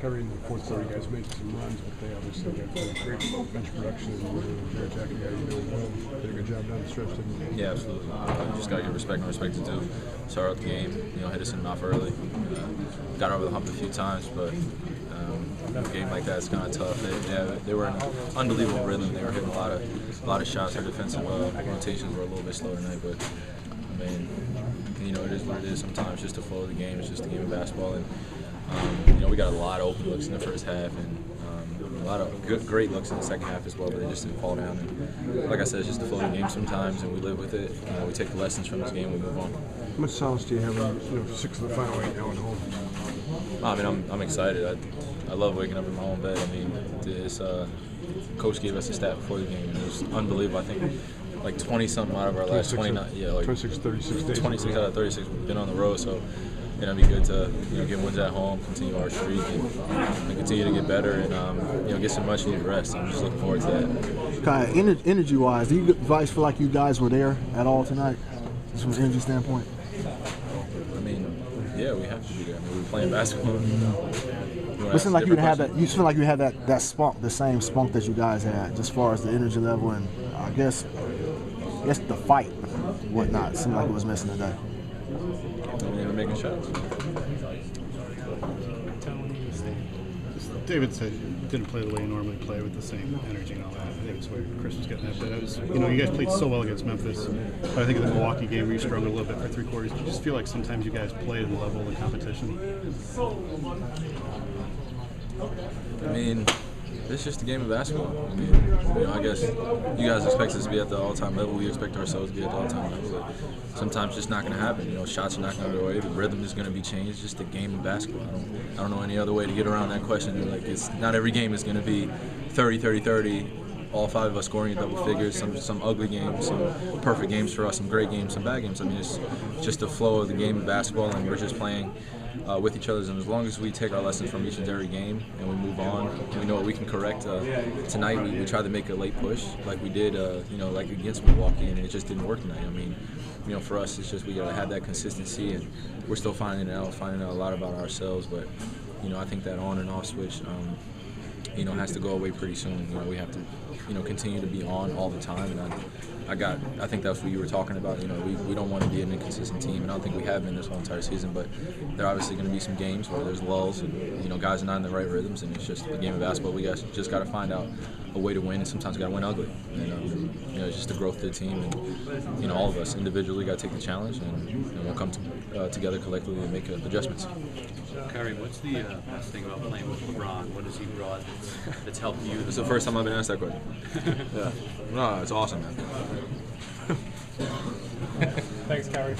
Kyrie, in the fourth quarter, you guys made some runs, but they obviously got great bench production and Jared Jack, did a good job down the stretch, didn't Yeah, absolutely. Just got to give respect and respect is due. Start out the game, hit us in the mouth early. Got over the hump a few times, but a game like that is kind of tough. They were in an unbelievable rhythm. They were hitting a lot of shots. Our defensive rotations were a little bit slow tonight, but I mean, it is what it is. Sometimes just the flow of the game. It's just a game of basketball, and we got a lot of open looks in the first half, and a lot of great looks in the second half as well, but they just didn't fall down. And like I said, it's just the flow of the game sometimes, and we live with it. We take the lessons from this game, we move on. How much solace do you have in 6 of the final 8 now at home? I mean, I'm excited. I love waking up in my own bed. I mean, this coach gave us a stat before the game, and it was unbelievable. I think like 20-something out of our last 29. Yeah, like 26, 36 days. 26 out of 36. We've been on the road, so it'd be good to get wins at home, continue our streak, and continue to get better, and get some much needed rest. I'm just looking forward to that. Kai, energy-wise, do you guys feel like you guys were there at all tonight, just from an energy standpoint? I mean, yeah, we have to be there. I mean, we were playing basketball. It seemed like you had that. You feel like you had that spunk, the same spunk that you guys had, just as far as the energy level, and I guess the fight, whatnot. It seemed like it was missing today. I mean, they were making shots. David said you didn't play the way you normally play with the same energy and all that. I think that's where Chris was getting at. But you guys played so well against Memphis. But I think in the Milwaukee game where you struggled a little bit for 3 quarters, do you just feel like sometimes you guys play at the level of the competition? I mean, it's just a game of basketball. I mean, I guess you guys expect us to be at the all-time level. We expect ourselves to be at the all-time level. But sometimes it's just not going to happen. Shots are not going to go away. The rhythm is going to be changed. It's just a game of basketball. I don't know any other way to get around that question. Like, it's not every game is going to be 30, 30, 30. All 5 of us scoring in double figures. Some ugly games, some perfect games for us, some great games, some bad games. I mean, it's just the flow of the game of basketball, and we're just playing with each other. And as long as we take our lessons from each and every game and we move on, we know what we can correct. Tonight we tried to make a late push like we did, like against Milwaukee, and it just didn't work tonight. I mean, for us, it's just we got to have that consistency, and we're still finding out a lot about ourselves. But I think that on and off switch, has to go away pretty soon. We have to, continue to be on all the time. And I think that's what you were talking about. We don't want to be an inconsistent team, and I don't think we have been this whole entire season. But there are obviously going to be some games where there's lulls, and guys are not in the right rhythms, and it's just a game of basketball. We guys just got to find out a way to win, and sometimes got to win ugly. And it's just the growth of the team, and all of us individually got to take the challenge, and we'll come together collectively and make adjustments. Kyrie, what's the best thing about playing with LeBron? What has he brought that's helped you? It's the first time I've been asked that question. Yeah. No, it's awesome, man. Thanks, Kyrie.